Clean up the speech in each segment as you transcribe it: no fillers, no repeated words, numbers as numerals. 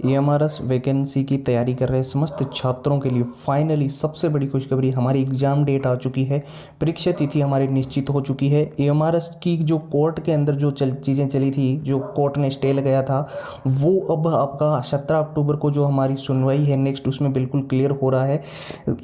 एएमआरएस vacancy की तैयारी कर रहे समस्त छात्रों के लिए फाइनली सबसे बड़ी खुशखबरी, हमारी एग्ज़ाम डेट आ चुकी है, परीक्षा तिथि हमारी निश्चित हो चुकी है। एएमआरएस की जो कोर्ट के अंदर जो चीज़ें चली थी, जो कोर्ट ने स्टे लगाया था, वो अब आपका 17 अक्टूबर को जो हमारी सुनवाई है नेक्स्ट, उसमें बिल्कुल क्लियर हो रहा है।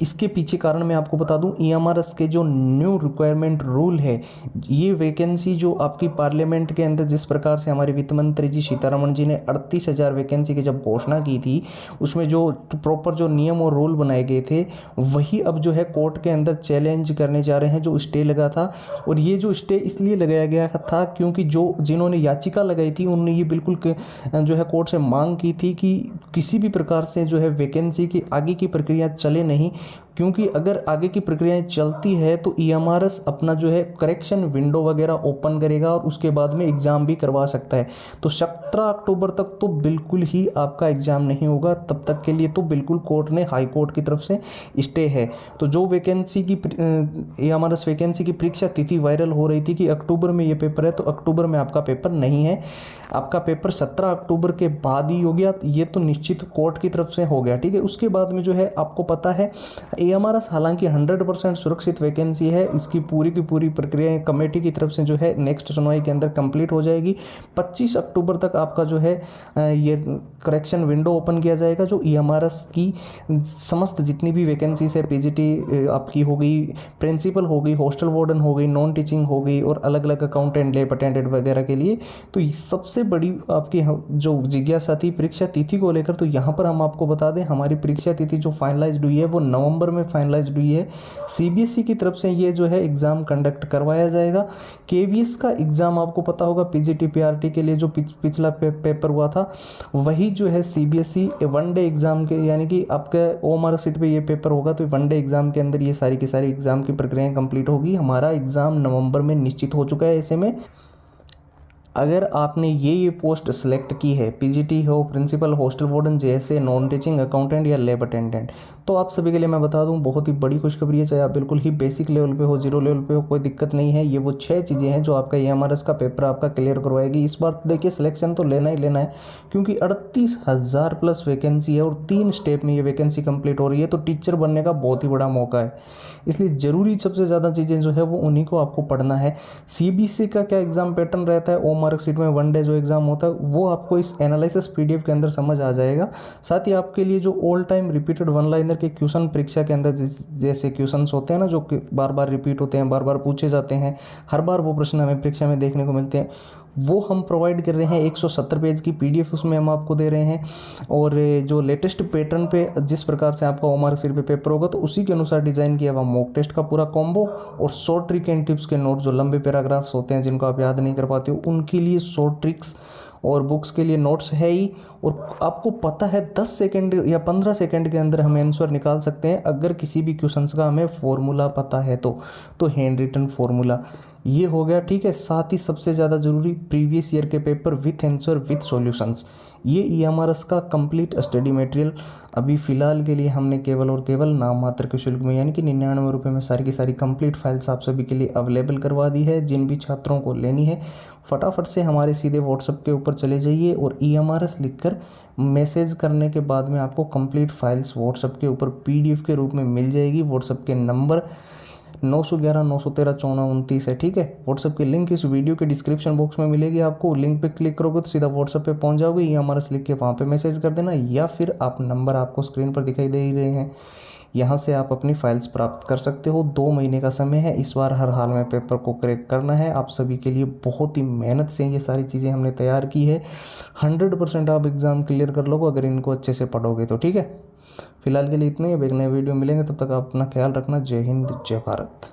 इसके पीछे कारण मैं आपको बता दूं, एएमआरएस के जो न्यू रिक्वायरमेंट रूल है, ये वैकेंसी जो आपकी पार्लियामेंट के अंदर जिस प्रकार से हमारे वित्त मंत्री जी सीतारमण जी ने 38,000 वैकेंसी की जब घोषणा की थी, उसमें जो प्रॉपर जो नियम और रूल बनाए गए थे, वही अब जो है कोर्ट के अंदर चैलेंज करने जा रहे हैं, जो स्टे लगा था। और ये जो स्टे इसलिए लगाया गया था क्योंकि जो जिन्होंने याचिका लगाई थी, उन्होंने ये बिल्कुल जो है कोर्ट से मांग की थी कि किसी भी प्रकार से जो है वैकेंसी की आगे की प्रक्रिया चले नहीं, क्योंकि अगर आगे की प्रक्रियाएं चलती है तो एएमआरएस अपना जो है करेक्शन विंडो वगैरह ओपन करेगा और उसके बाद में एग्ज़ाम भी करवा सकता है। तो 17 अक्टूबर तक तो बिल्कुल ही आपका एग्ज़ाम नहीं होगा, तब तक के लिए तो बिल्कुल कोर्ट ने, हाई कोर्ट की तरफ से स्टे है। तो जो वैकेंसी की एएमआरएस वैकेंसी की परीक्षा तिथि वायरल हो रही थी कि अक्टूबर में ये पेपर है, तो अक्टूबर में आपका पेपर नहीं है, आपका पेपर 17 अक्टूबर के बाद ही हो गया। ये तो निश्चित कोर्ट की तरफ से हो गया, ठीक है। उसके बाद में जो है आपको पता है, एएमआरएस हालांकि 100% सुरक्षित वैकेंसी है, इसकी पूरी की पूरी प्रक्रिया कमेटी की तरफ से जो है नेक्स्ट सुनवाई के अंदर कंप्लीट हो जाएगी। 25 अक्टूबर तक आपका जो है ये करेक्शन विंडो ओपन किया जाएगा, जो एएमआरएस की समस्त जितनी भी वैकेंसीज है, पीजीटी आपकी हो गई, प्रिंसिपल हो गई, हॉस्टल वार्डन हो गई, नॉन टीचिंग हो गई, और अलग अलग अकाउंटेंट, लैब अटेंडेंट वगैरह के लिए। तो सबसे बड़ी आपकी जो जिज्ञासा थी परीक्षा तिथि को लेकर, तो यहाँ पर हम आपको बता दें, हमारी परीक्षा तिथि जो फाइनलाइज्ड हुई है वो नवंबर में फाइनलाइज्ड हुई है। सीबीएसई की तरफ से ये जो है एग्ज़ाम कंडक्ट करवाया जाएगा। केवीएस का एग्ज़ाम आपको पता होगा, पीजीटी पीआरटी के लिए जो पिछला पेपर हुआ था, वही जो है सीबीएसई वनडे एग्ज़ाम के, यानी कि आपके ओएमआर सीट पे ये पेपर होगा, तो वनडे एग्ज़ाम के अंदर ये सारी की सारी एग्ज़ाम की प्रक्रियाएं कंप्लीट होगी। हमारा एग्ज़ाम नवंबर में निश्चित हो चुका है। ऐसे में अगर आपने ये पोस्ट सेलेक्ट की है, पीजीटी हो, प्रिंसिपल, हॉस्टल वार्डन, जैसे नॉन टीचिंग अकाउंटेंट या लैब अटेंडेंट, तो आप सभी के लिए मैं बता दूं बहुत ही बड़ी खुशखबरी है। चाहे आप बिल्कुल ही बेसिक लेवल पे हो, जीरो लेवल पे हो, कोई दिक्कत नहीं है। ये वो 6 चीज़ें हैं जो आपका एएमआरएस का पेपर आपका क्लियर करवाएगी। इस बार देखिए सिलेक्शन तो लेना ही लेना है, क्योंकि 38,000 प्लस वैकेंसी है और 3 स्टेप में ये वैकेंसी कंप्लीट हो रही है। तो टीचर बनने का बहुत ही बड़ा मौका है, इसलिए ज़रूरी सबसे ज़्यादा चीज़ें जो है वो उन्हीं को आपको पढ़ना है। सीबीएसई का क्या एग्ज़ाम पैटर्न रहता है, मार्कशीट में वनडे जो एग्ज़ाम होता है, वो आपको इस एनालिसिस पीडीएफ के अंदर समझ आ जाएगा। साथ ही आपके लिए जो all time repeated one liner के क्वेश्चन परीक्षा के अंदर जैसे क्वेश्चंस होते हैं ना, जो बार बार रिपीट होते हैं, बार बार पूछे जाते हैं, हर बार वो प्रश्न हमें परीक्षा में देखने को मिलते हैं, वो हम प्रोवाइड कर रहे हैं। 170 पेज की पीडीएफ उसमें हम आपको दे रहे हैं। और जो लेटेस्ट पैटर्न पे जिस प्रकार से आपका ओएमआर सीट पे पेपर होगा, तो उसी के अनुसार डिज़ाइन किया हुआ मॉक टेस्ट का पूरा कॉम्बो, और शॉर्ट ट्रिक एंड टिप्स के नोट, जो लंबे पैराग्राफ्स होते हैं जिनको आप याद नहीं कर पाते हो, उनके लिए शॉर्ट ट्रिक्स और बुक्स के लिए नोट्स है ही। और आपको पता है 10 सेकंड या 15 सेकंड के अंदर हम आंसर निकाल सकते हैं, अगर किसी भी क्वेश्चंस का हमें फॉर्मूला पता है तो हैंड रिटन फॉर्मूला ये हो गया, ठीक है। साथ ही सबसे ज़्यादा ज़रूरी, प्रीवियस ईयर के paper with answer with solutions, ये एएमआरएस का कंप्लीट स्टडी मटेरियल अभी फ़िलहाल के लिए हमने केवल और केवल नाम मात्र के शुल्क में, यानी कि 99 रुपये में सारी की सारी कंप्लीट फाइल्स आप सभी के लिए अवेलेबल करवा दी है। जिन भी छात्रों को लेनी है, फटाफट से हमारे सीधे व्हाट्सएप के ऊपर चले जाइए और एएमआरएस लिखकर मैसेज करने के बाद में आपको कंप्लीट फाइल्स व्हाट्सएप के ऊपर पीडीएफ के रूप में मिल जाएगी। व्हाट्सएप के नंबर 911 913 1429 है, ठीक है। व्हाट्सएप की लिंक इस वीडियो के डिस्क्रिप्शन बॉक्स में मिलेगी आपको। लिंक पे क्लिक करोगे तो सीधा व्हाट्सएप पे पहुंच जाओगे, एएमआरएस लिख के वहाँ पे मैसेज कर देना, या फिर आप नंबर आपको स्क्रीन पर दिखाई दे ही रहे हैं, यहाँ से आप अपनी फाइल्स प्राप्त कर सकते हो। 2 महीने का समय है, इस बार हर हाल में पेपर को क्रैक करना है। आप सभी के लिए बहुत ही मेहनत से ये सारी चीज़ें हमने तैयार की है। 100% आप एग्ज़ाम क्लियर कर लोगे अगर इनको अच्छे से पढ़ोगे तो, ठीक है। फिलहाल के लिए इतने ही। अब एक नए वीडियो मिलेंगे, तब तक आप अपना ख्याल रखना। जय हिंद, जय भारत।